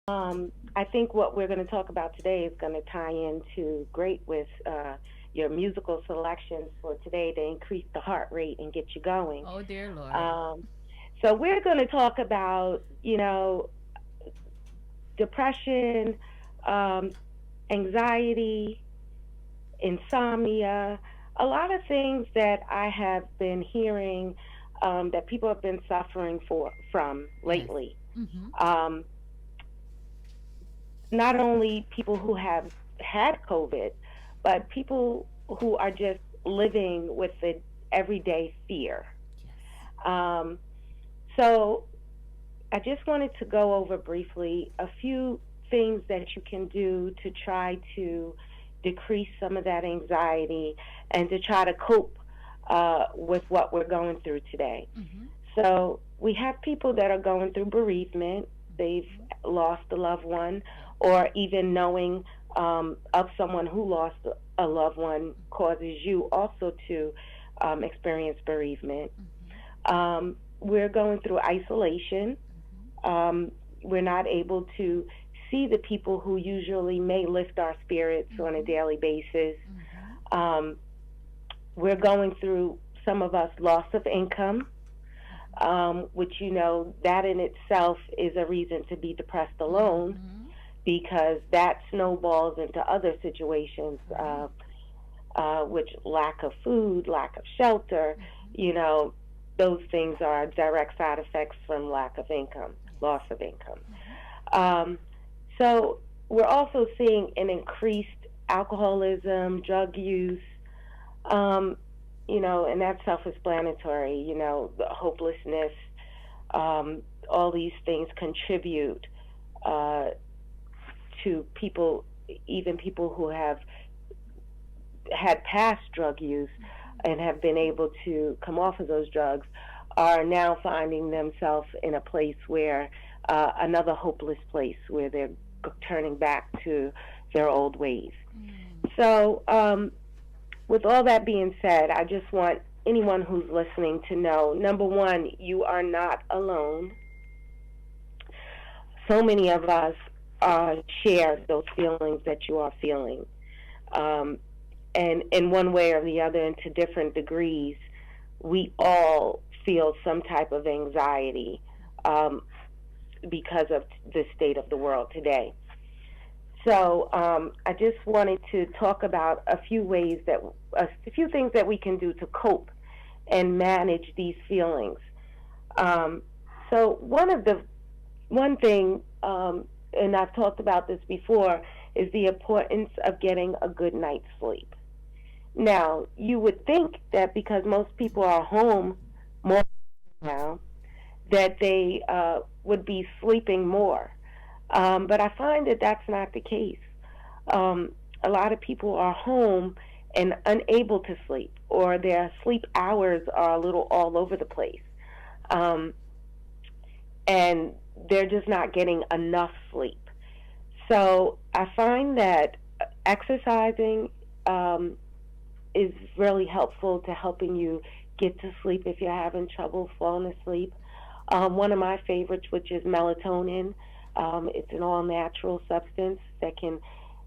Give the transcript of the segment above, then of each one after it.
I think what we're going to talk about today is going to tie into great with your musical selections for today to increase the heart rate and get you going. Oh dear Lord. Um, so we're going to talk about, depression, um, anxiety, insomnia, a lot of things that I have been hearing that people have been suffering from Yes. lately. Mm-hmm. Um, Not only people who have had COVID, but people who are just living with the everyday fear. Yes. Um, so I just wanted to go over briefly a few things that you can do to try to decrease some of that anxiety and to try to cope with what we're going through today. Mm-hmm. So we have people that are going through bereavement. They've Mm-hmm. lost a loved one, Yep. or even knowing of someone who lost a loved one causes you also to experience bereavement. Mm-hmm. We're going through isolation. Mm-hmm. Um, we're not able to see the people who usually may lift our spirits on a Mm-hmm. daily basis. Mm-hmm. Um, we're going through, some of us, loss of income, which that in itself is a reason to be depressed alone Mm-hmm. because that snowballs into other situations, Right. which lack of food, lack of shelter, Mm-hmm. you know, those things are direct side effects from lack of income, Yes. loss of income. Mm-hmm. Um, so we're also seeing an increased alcoholism, drug use, um, and that's self-explanatory. The hopelessness, all these things contribute uh, to people, even people who have had past drug use and have been able to come off of those drugs are now finding themselves in a place where another hopeless place where they're turning back to their old ways. Mm. So, with all that being said, I just want anyone who's listening to know, number one, you are not alone. So many of us share those feelings that you are feeling. Um, and in one way or the other, and to different degrees, we all feel some type of anxiety um, because of the state of the world today. So I just wanted to talk about a few things that we can do to cope and manage these feelings. Um, so one thing, and I've talked about this before, is the importance of getting a good night's sleep. Now, you would think that because most people are home more now, that they would be sleeping more. But I find that that's not the case. Um, a lot of people are home and unable to sleep, or their sleep hours are a little all over the place. Um, and they're just not getting enough sleep. So I find that exercising is really helpful to helping you get to sleep if you're having trouble falling asleep. One of my favorites, which is melatonin, it's an all natural substance that can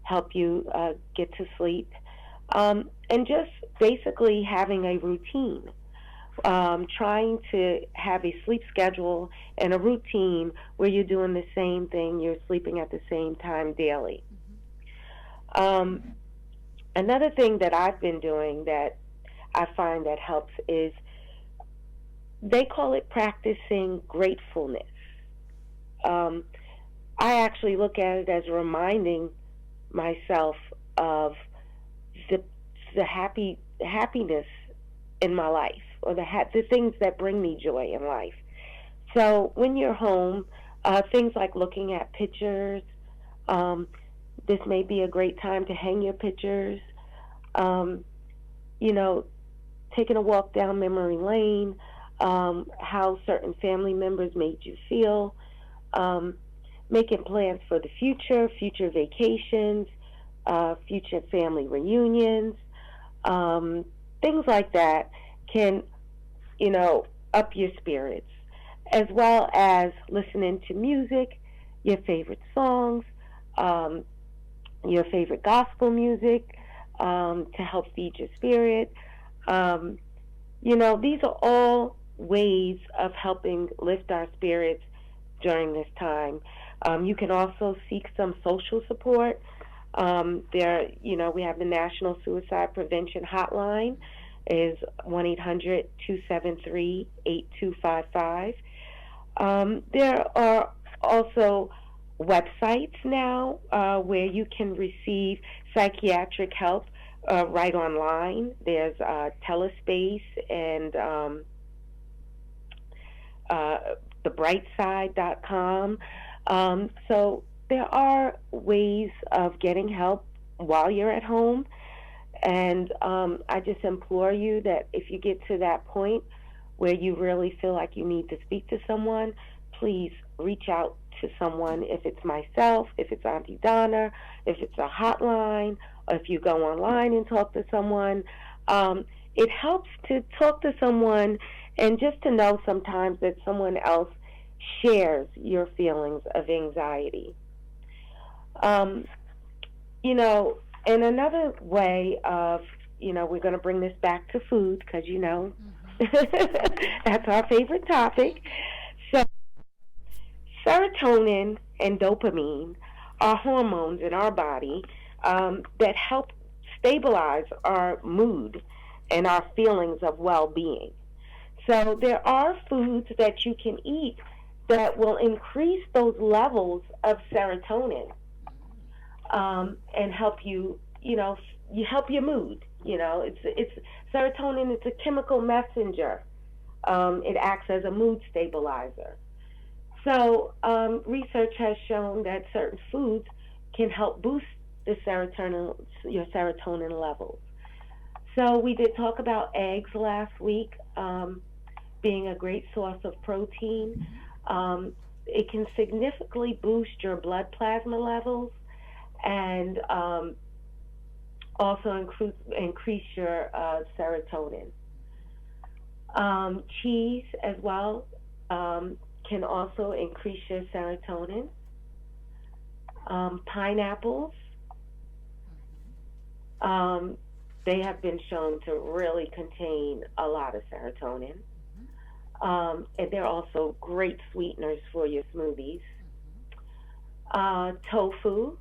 help you get to sleep. And just basically having a routine, trying to have a sleep schedule and a routine where you're doing the same thing, you're sleeping at the same time daily. Mm-hmm. Um, Another thing that I've been doing that I find that helps is they call it practicing gratefulness. Um, I actually look at it as reminding myself of the happiness in my life, or the things that bring me joy in life. So when you're home, things like looking at pictures, um, this may be a great time to hang your pictures. Um, you know, taking a walk down memory lane, how certain family members made you feel, um, making plans for the future vacations, future family reunions, um, things like that can, up your spirits, as well as listening to music, your favorite songs, um, your favorite gospel music to help feed your spirit. Um, these are all ways of helping lift our spirits during this time. You can also seek some social support. We have the National Suicide Prevention Hotline is 1-800-273-8255. There are also websites now where you can receive psychiatric help right online. There's Telespace and uh, thebrightside.com. So there are ways of getting help while you're at home. And I just implore you that if you get to that point where you really feel like you need to speak to someone, please reach out to someone. If it's myself, if it's Auntie Donna, if it's a hotline, or if you go online and talk to someone, it helps to talk to someone and just to know sometimes that someone else shares your feelings of anxiety. Um, you know, and another way of, we're going to bring this back to food because, that's our favorite topic. So, serotonin and dopamine are hormones in our body that help stabilize our mood and our feelings of well being. So, there are foods that you can eat that will increase those levels of serotonin and help you, you help your mood. It's serotonin. It's a chemical messenger. It acts as a mood stabilizer. So research has shown that certain foods can help boost your serotonin levels. So we did talk about eggs last week being a great source of protein. It can significantly boost your blood plasma levels and also increase your serotonin. Cheese as well can also increase your serotonin. Pineapples, they have been shown to really contain a lot of serotonin. And they're also great sweeteners for your smoothies. Tofu,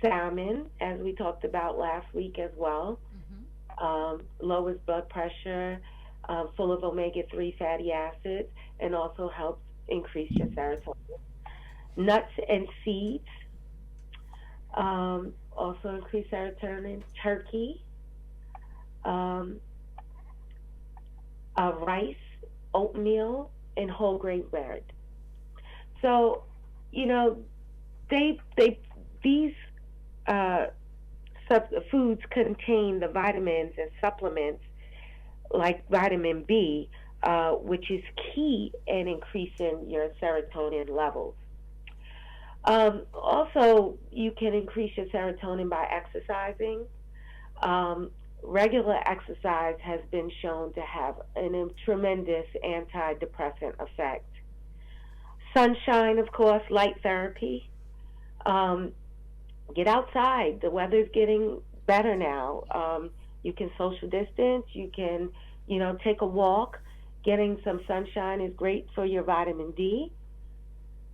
salmon, as we talked about last week as well, lowers blood pressure, full of omega-3 fatty acids, and also helps increase your serotonin. Nuts and seeds also increase serotonin. Turkey, rice, oatmeal, and whole grain bread. So, these foods contain the vitamins and supplements like vitamin B, which is key in increasing your serotonin levels. Also, you can increase your serotonin by exercising. Regular exercise has been shown to have a tremendous antidepressant effect. Sunshine, of course, light therapy. Get outside. The weather's getting better now. You can social distance. You can, take a walk. Getting some sunshine is great for your vitamin D.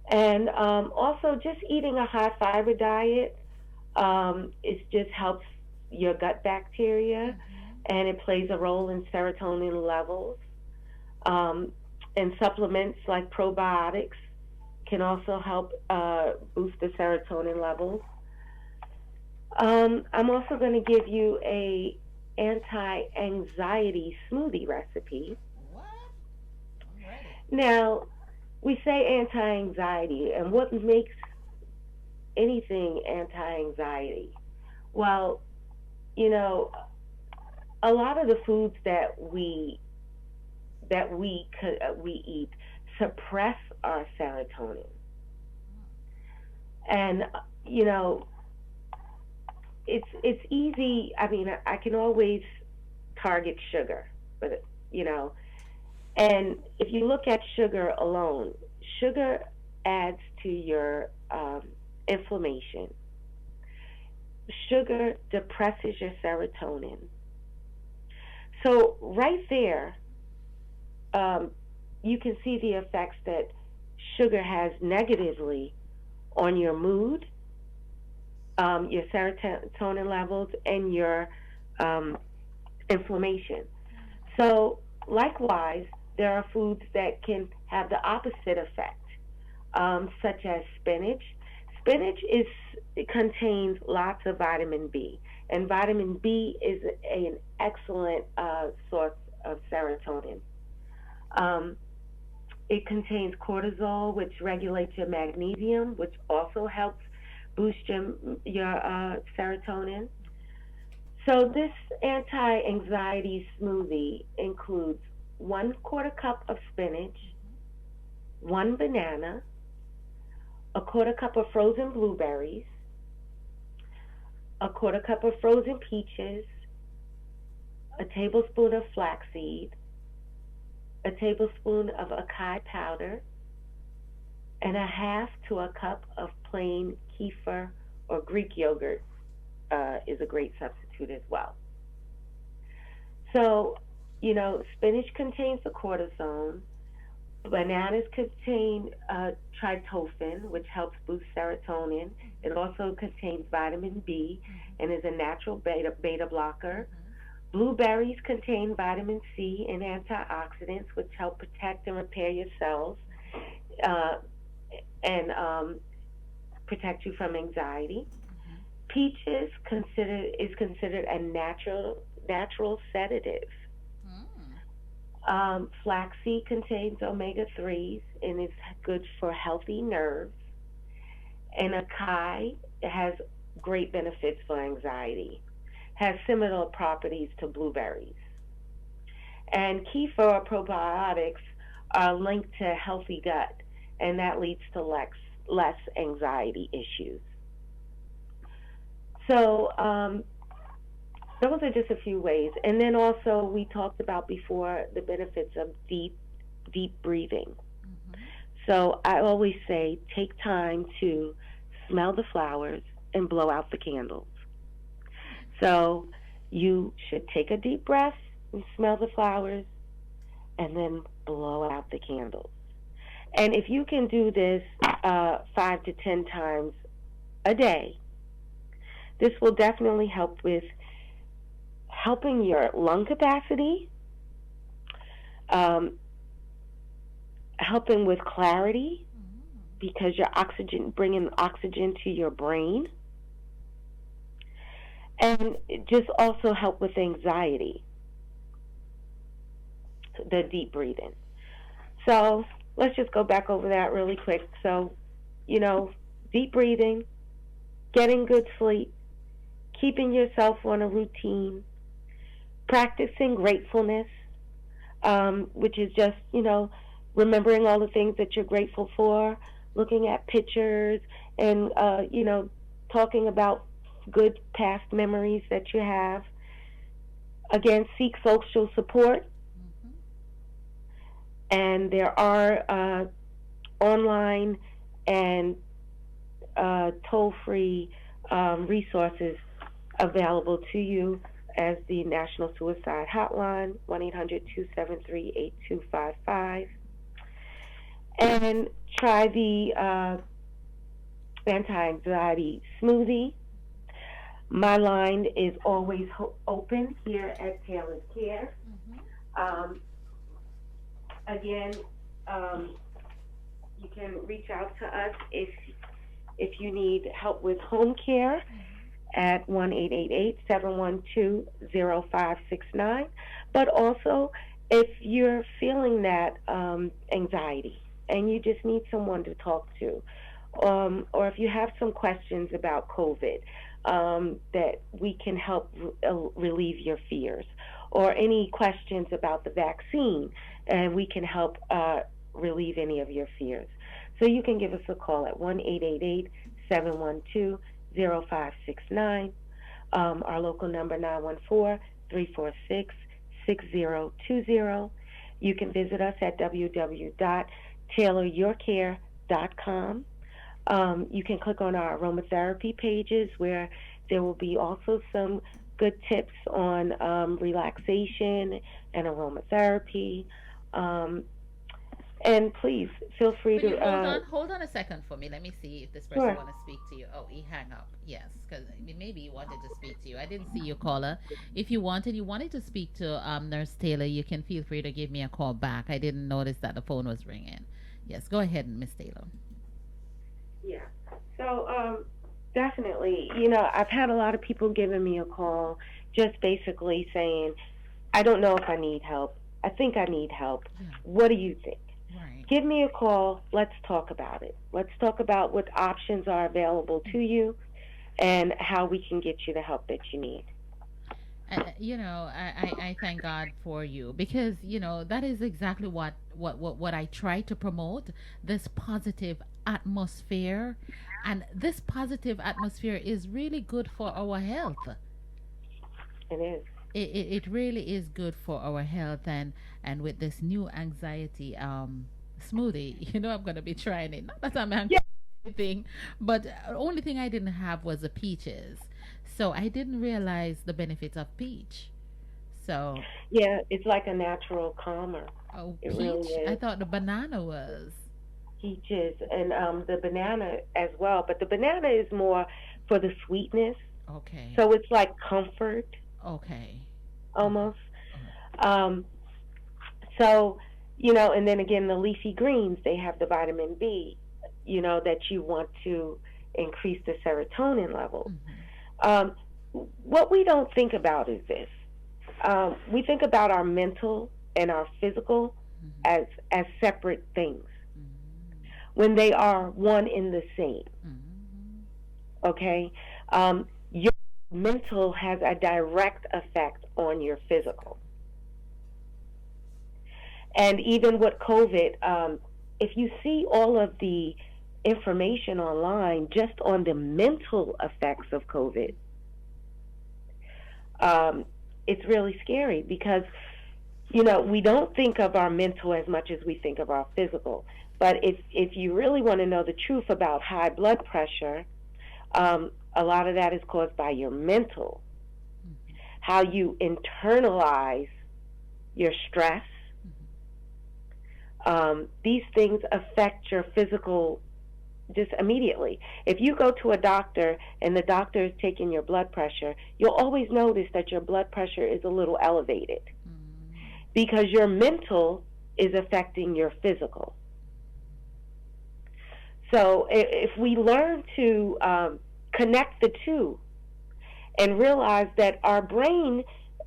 And also, just eating a high fiber diet, it just helps your gut bacteria, and it plays a role in serotonin levels. And supplements like probiotics can also help boost the serotonin levels. I'm also going to give you a anti-anxiety smoothie recipe. What? I'm ready. Now, we say anti-anxiety, and what makes anything anti-anxiety? Well, a lot of the foods that we eat suppress our serotonin, and it's easy. I mean, I can always target sugar, but and if you look at sugar alone, sugar adds to your inflammation. Sugar depresses your serotonin. So right there, you can see the effects that sugar has negatively on your mood, your serotonin levels, and your inflammation. So likewise, there are foods that can have the opposite effect, such as spinach. Spinach it contains lots of vitamin B, and vitamin B is an excellent source of serotonin. Um, it contains cortisol, which regulates your magnesium, which also helps boost your serotonin. So this anti-anxiety smoothie includes 1/4 cup of spinach, one banana, a 1/4 cup of frozen blueberries, a 1/4 cup of frozen peaches, a tablespoon of flaxseed, a tablespoon of acai powder, and a half to a cup of plain kefir or Greek yogurt is a great substitute as well. So, spinach contains the cortisone. Bananas contain tryptophan, which helps boost serotonin. It also contains vitamin B and is a natural beta blocker. Blueberries contain vitamin C and antioxidants, which help protect and repair your cells and protect you from anxiety. Peaches is considered a natural sedative. Flaxseed contains omega-3s and is good for healthy nerves. And acai has great benefits for anxiety. Has similar properties to blueberries. And kefir probiotics are linked to healthy gut, and that leads to less anxiety issues. So those are just a few ways. And then also we talked about before the benefits of deep breathing. So I always say take time to smell the flowers and blow out the candles. So you should take a deep breath and smell the flowers and then blow out the candles. And if you can do this 5 to 10 times a day, this will definitely help with helping your lung capacity, helping with clarity because you're bringing oxygen to your brain, and just also help with anxiety, the deep breathing. So let's just go back over that really quick. So, deep breathing, getting good sleep, keeping yourself on a routine, practicing gratefulness, which is just, remembering all the things that you're grateful for, looking at pictures and, talking about good past memories that you have. Again, seek social support. And there are online and toll-free resources available to you as the National Suicide Hotline, 1-800-273-8255. And try the anti-anxiety smoothie. My line is always open here at Taylor's Care. Again, you can reach out to us if you need help with home care at 1-888-712-0569. But also, if you're feeling that anxiety and you just need someone to talk to, or if you have some questions about COVID, that we can help relieve your fears, or any questions about the vaccine, and we can help relieve any of your fears. So you can give us a call at 1-888-712-0569. Our local number, 914-346-6020. You can visit us at www.taylorcareonline.com. tailoryourcare.com. You can click on our aromatherapy pages where there will be also some good tips on relaxation and aromatherapy. Um, and please feel free Could you to. hold on a second for me? Let me see if this person Sure. want to speak to you. Oh, he hang up. Yes, because maybe he wanted to speak to you. I didn't see your caller. If you wanted to speak to Nurse Taylor, you can feel free to give me a call back. I didn't notice that the phone was ringing. Yes, go ahead, Miss Taylor. Yeah. So definitely, I've had a lot of people giving me a call, just basically saying, I don't know if I need help. I think I need help. Yeah. What do you think? Right. Give me a call. Let's talk about it. Let's talk about what options are available to you and how we can get you the help that you need. I thank God for you because that is exactly what I try to promote, this positive atmosphere, and this positive atmosphere is really good for our health. It is. It really is good for our health, and with this new anxiety smoothie, I'm gonna be trying it. Not that I'm Yeah. anything, but only thing I didn't have was the peaches, so I didn't realize the benefits of peach. So, Yeah, it's like a natural calmer. oh, It really peach? I is. thought the banana was. Peaches and the banana as well, but the banana is more for the sweetness. Okay. So it's like comfort Okay. Okay. almost. Uh, Um, so, and then again, the leafy greens, they have the vitamin B, that you want to increase the serotonin levels. mhm. Um, what we don't think about is this. We think about our mental and our physical Mhm. as separate things Mhm. when they are one in the same. Mhm. Okay, your mental has a direct effect on your physical, and even with COVID, if you see all of the information online just on the mental effects of COVID, um, it's really scary because we don't think of our mental as much as we think of our physical. But if you really want to know the truth about high blood pressure, a lot of that is caused by your mental, Mhm. how you internalize your stress. Mhm. These things affect your physical just immediately. If you go to a doctor and the doctor is taking your blood pressure, you'll always notice that your blood pressure is a little elevated Mhm. because your mental is affecting your physical. So if we learn to connect the two and realize that our brain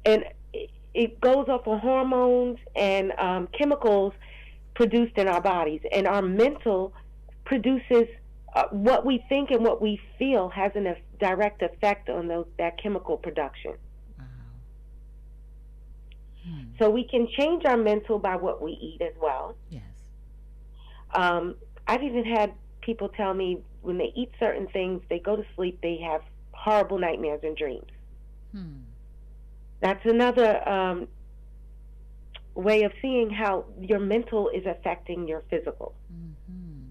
and it goes off of hormones and chemicals produced in our bodies, and our mental produces what we think and what we feel has a direct effect on that chemical production. Wow. Hmm. So we can change our mental by what we eat as well. Yes. Um, I've even had people tell me when they eat certain things, they go to sleep, they have horrible nightmares and dreams. Hmm. That's another way of seeing how your mental is affecting your physical. Mhm.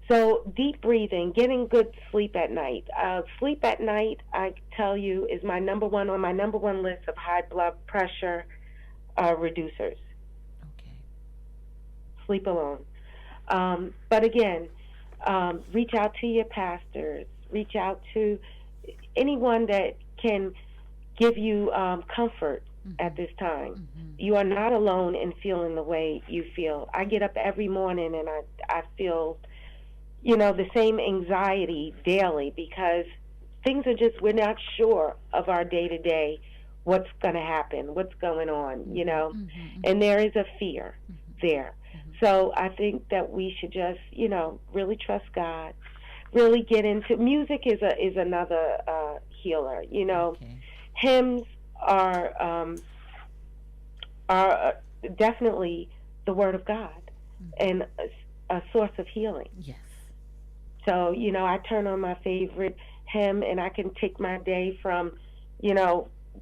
So deep breathing, getting good sleep at night. Sleep at night, I tell you, is my number one on my number one list of high blood pressure reducers. Okay. Sleep alone. But again, reach out to your pastors. Reach out to anyone that can give you comfort at Mhm. this time. Mhm. You are not alone in feeling the way you feel. I get up every morning and I feel, the same anxiety daily because things are just, we're not sure of our day to day, what's going to happen, what's going on, Mhm. Mhm. and Mhm. there is a fear Mhm. there. Mhm. So I think that we should just, really trust God, really get into music is another healer. Okay. Hymns are are definitely the Word of God Mhm. and a source of healing. Yes. So, I turn on my favorite hymn and I can take my day from,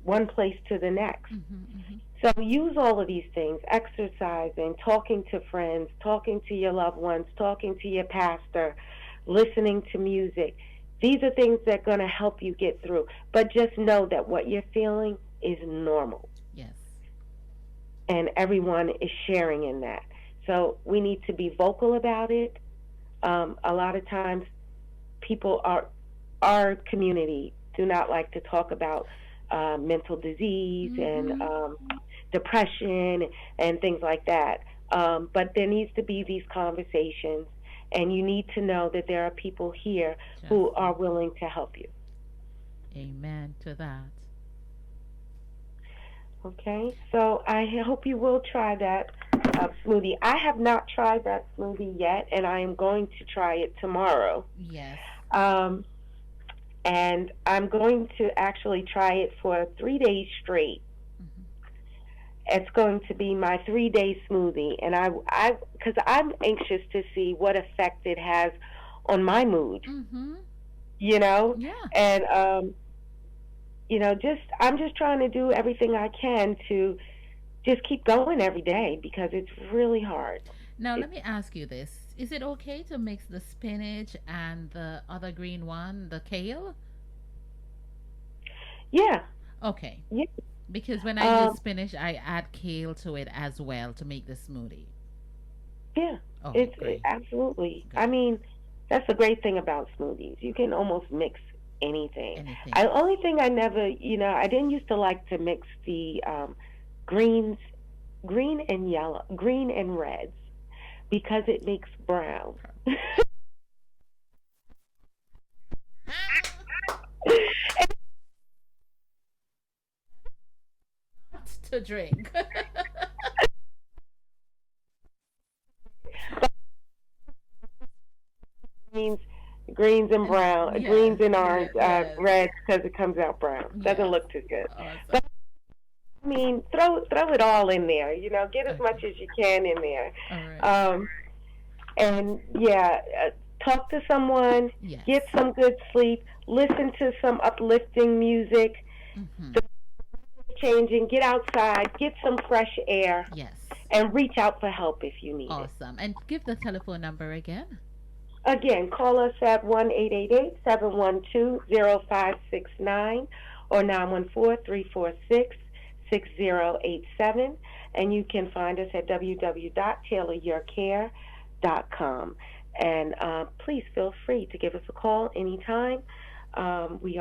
one place to the next. Mhm. Mhm. So use all of these things: exercising, talking to friends, talking to your loved ones, talking to your pastor, listening to music. These are things that are going to help you get through. But just know that what you're feeling is normal, Yes. and everyone is sharing in that. So we need to be vocal about it. A lot of times, people are our community do not like to talk about mental disease and Mm-hmm. depression and things like that. But there needs to be these conversations, and you need to know that there are people here Just who are willing to help you. amen to that. Okay, so I hope you will try that smoothie. I have not tried that smoothie yet, and I am going to try it tomorrow. Yes. Um, and I'm going to actually try it for 3 days straight. Mm-hmm. It's going to be my 3 day smoothie, and because I'm anxious to see what effect it has on my mood, Mm-hmm. you know, Yeah. and just I'm just trying to do everything I can to just keep going every day because it's really hard. Now let It, me ask you this: is it okay to mix the spinach and the other green one, the kale? yeah, Okay. yeah, Because when I use um, spinach, I add kale to it as well to make the smoothie. yeah. Okay, It, great. absolutely. I Good. mean, that's the great thing about smoothies. You can almost mix anything. Anything. I only thing I never, I didn't used to like to mix the greens, green and yellow, green and reds because it makes brown. Not to drink. greens, greens and And brown, greens yes, and orange, yes, yes. reds because it comes out brown. Doesn't Yes. look too good. Awesome. But I mean, throw it all in there. Get as Okay. much as you can in there. All right. Um, and yeah, talk to someone, Yes. get some good sleep, listen to some uplifting music, Mm-hmm. the changing, get outside, get some fresh air, Yes. and reach out for help if you need it. Awesome. And give the telephone number again. Again, call us at 1-888-712-0569 or 914-346-6087. And you can find us at www.tailoryourcare.com. And please feel free to give us a call anytime. We